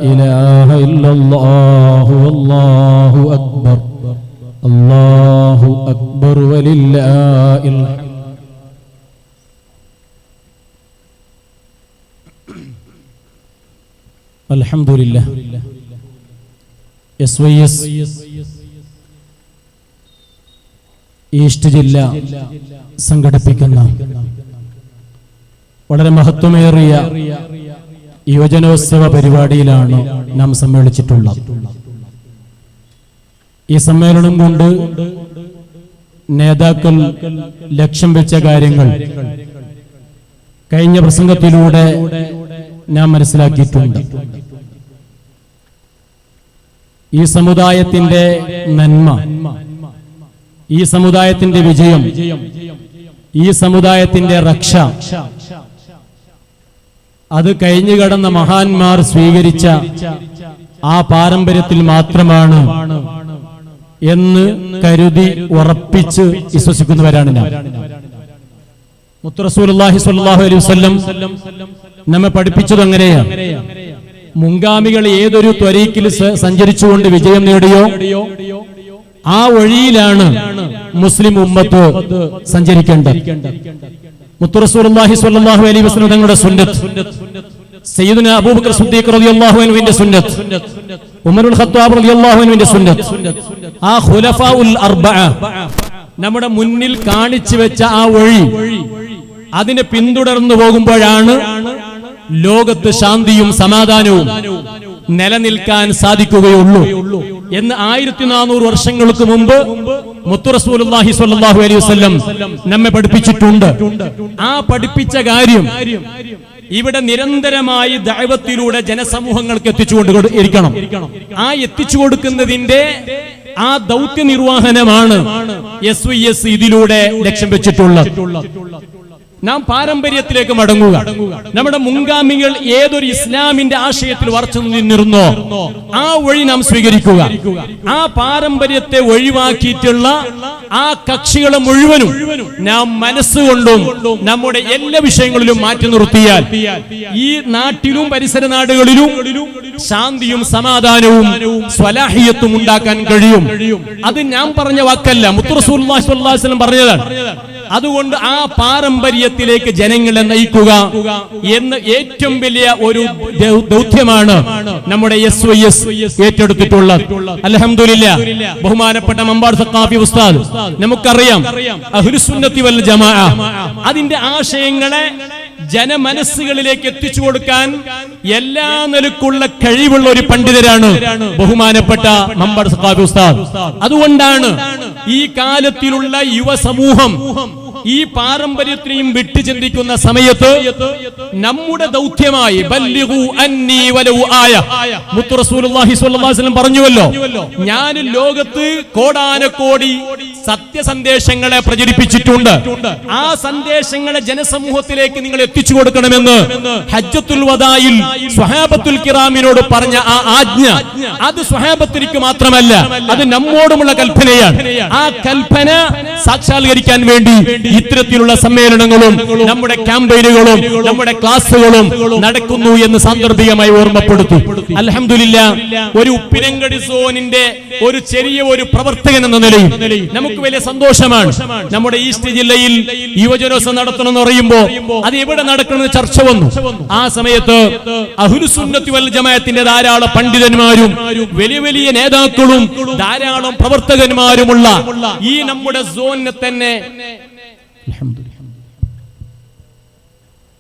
إله إلا الله والله أكبر الله أكبر ولله الحمد. الحمد لله. SYS east ജില്ല സംഘടിപ്പിക്കുന്ന വളരെ മഹത്വമേറിയ യുവജനോത്സവ പരിപാടിയിലാണ് നാം സമ്മേളിച്ചിട്ടുള്ളത്. ഈ സമ്മേളനം കൊണ്ട് നേതാക്കൾ ലക്ഷ്യം വെച്ച കാര്യങ്ങൾ കഴിഞ്ഞ പ്രസംഗത്തിലൂടെ നാം മനസ്സിലാക്കിയിട്ടുണ്ട്. ഈ സമുദായത്തിന്റെ നന്മ, ഈ സമുദായത്തിന്റെ വിജയം, ഈ സമുദായത്തിന്റെ രക്ഷ, അത് കഴിഞ്ഞുകടന്ന മഹാന്മാർ സ്വീകരിച്ച ആ പാരമ്പര്യത്തിൽ മാത്രമാണ് എന്ന് കരുതി ഉറപ്പിച്ച് വിശ്വസിക്കുന്നവരാണ് ഞാൻ. മുത്ത് റസൂലുള്ളാഹി സ്വല്ലല്ലാഹു അലൈഹി വസല്ലം നമ്മെ പഠിപ്പിച്ചത് അങ്ങനെയാണ്. മുൻഗാമികൾ ഏതൊരു ത്വരീക്കിൽ സഞ്ചരിച്ചുകൊണ്ട് വിജയം നേടിയോ ആ വഴിയിലാണ് മുസ്ലിം ഉമ്മത്ത് സഞ്ചരിക്കേണ്ടത്. മുത്ത് റസൂലുള്ളാഹി സ്വല്ലല്ലാഹു അലൈഹി വസല്ലം തങ്ങളുടെ സുന്നത്ത്, സയ്യിദുന അബൂബക്കർ സിദ്ദീഖ് റളിയല്ലാഹു അൻഹുവിന്റെ സുന്നത്ത്, ഉമറുൽ ഖത്താബ് റളിയല്ലാഹു അൻഹുവിന്റെ സുന്നത്ത്, ആ ഖുലഫാഉൽ അർബഅ നമ്മുടെ മുന്നിൽ കാണിച്ചു വെച്ച ആ വഴി അതിനെ പിന്തുടർന്നു പോകുമ്പോഴാണ് ലോകത്ത് ശാന്തിയും സമാധാനവും നിലനിൽക്കാൻ സാധിക്കുകയുള്ളൂ എന്ന് 1400 വർഷങ്ങൾക്ക് മുമ്പ് മുത്ത് റസൂലുള്ളാഹി സ്വല്ലല്ലാഹു അലൈഹി വസല്ലം നമ്മെ പഠിപ്പിച്ചിട്ടുണ്ട്. ആ പഠിപ്പിച്ച കാര്യം ഇവിടെ നിരന്തരമായി ദഅവത്തിലൂടെ ജനസമൂഹങ്ങൾക്ക് എത്തിച്ചുകൊണ്ട് ഇരിക്കണം. ആ എത്തിച്ചു കൊടുക്കുന്നതിന്റെ ആ ദൗത്യ നിർവഹണമാണ് SYS ഇതിലൂടെ ലക്ഷ്യം വെച്ചിട്ടുള്ളത്. നാം പാരമ്പര്യത്തിലേക്ക് മടങ്ങുക. നമ്മുടെ മുൻഗാമികൾ ഏതൊരു ഇസ്ലാമിന്റെ ആശയത്തിൽ ഉറച്ചു നിന്നിരുന്നോ ആ വഴി നാം സ്വീകരിക്കുക. ആ പാരമ്പര്യത്തെ ഒഴിവാക്കിയിട്ടുള്ള ആ കക്ഷികളെ മുഴുവനും നാം മനസ്സുകൊണ്ടും നമ്മുടെ എല്ലാ വിഷയങ്ങളിലും മാറ്റി നിർത്തിയാൽ ഈ നാട്ടിലും പരിസര നാടുകളിലും ശാന്തിയും സമാധാനവും സ്വലാഹിയത്തും ഉണ്ടാക്കാൻ കഴിയും. അത് ഞാൻ പറഞ്ഞ വാക്കല്ല, മുത്ത് റസൂലുള്ളാഹി സ്വല്ലല്ലാഹു അലൈഹി വസല്ലം പറഞ്ഞതാണ്. അതുകൊണ്ട് ആ പാരമ്പര്യത്തിലേക്ക് ജനങ്ങളെ നയിക്കുക എന്ന ഏറ്റവും വലിയ ഒരു ദൗത്യമാണ് നമ്മുടെ SYS ഏറ്റെടുത്തിട്ടുള്ളത്. അൽഹംദുലില്ലാ, ബഹുമാനപ്പെട്ട മമ്പാട് സഖാഫി ഉസ്താദ്, നമുക്കറിയാം അഹ്ലുസുന്നത്തി വൽ ജമാഅ അതിന്റെ ആശയങ്ങളെ ജനമനസ്സുകളിലേക്ക് എത്തിച്ചു കൊടുക്കാൻ എല്ലാ നിലക്കുള്ള കഴിവുള്ള ഒരു പണ്ഡിതരാണ് ബഹുമാനപ്പെട്ട മമ്പാട് സഖാഫി ഉസ്താദ്. അതുകൊണ്ടാണ് ഈ കാലത്തിലുള്ള യുവസമൂഹം ഈ പാരമ്പര്യത്തിനെയും വിട്ടു ചിന്തിക്കുന്ന സമയത്ത് നമ്മുടെ ദൗത്യമായി ബല്ലിഗു അന്നി വലൗ ആയ, മുത്ത് റസൂലുള്ളാഹി സ്വല്ലല്ലാഹു അലൈഹി വസല്ലം പറഞ്ഞുവല്ലോ, ഞാൻ ലോകത്ത് കോടാനക്കോടി സത്യസന്ദേശങ്ങളെ പ്രചരിപ്പിച്ചിട്ടുണ്ട്. ആ സന്ദേശങ്ങളെ ജനസമൂഹത്തിലേക്ക് നിങ്ങൾ എത്തിച്ചു കൊടുക്കണമെന്ന് ഹജ്ജത്തുൽ വദായിൽ സ്വഹാബത്തുൽ കിറാമിനോട് പറഞ്ഞ ആ ആജ്ഞ, അത് സ്വഹാബത്തിലേക്ക് മാത്രമല്ല, അത് നമ്മോടുമുള്ള കൽപ്പനയാണ്. ആ കൽപ്പന സാക്ഷാത്കരിക്കാൻ വേണ്ടി ഇത്തരത്തിലുള്ള സമ്മേളനങ്ങളും നമ്മുടെ ക്യാമ്പയിനുകളും നമ്മുടെ ക്ലാസുകളും നടക്കുന്നു എന്ന് സാന്ദർഭികമായി ഓർമ്മപ്പെടുത്തി. അൽഹംദുലില്ലാ, ഒരു ഉപ്പിനങ്കടി സോണിന്റെ ഒരു ചെറിയ ഒരു പ്രവർത്തകൻ എന്ന നിലയിൽ നമുക്ക് വലിയ സന്തോഷമാണ്. നമ്മുടെ ഈസ്റ്റ് ജില്ലയിൽ യുവജനോത്സവം നടത്തണമെന്ന് പറയുമ്പോൾ അത് എവിടെ നടക്കണമെന്ന് ചർച്ച വന്നു. ആ സമയത്ത് അഹ്ലുസുന്നത്തി വൽ ജമാഅത്തിന്റെ ധാരാളം പണ്ഡിതന്മാരും വലിയ വലിയ നേതാക്കളും ധാരാളം പ്രവർത്തകന്മാരുമുള്ള ഈ നമ്മുടെ സോണിനെ തന്നെ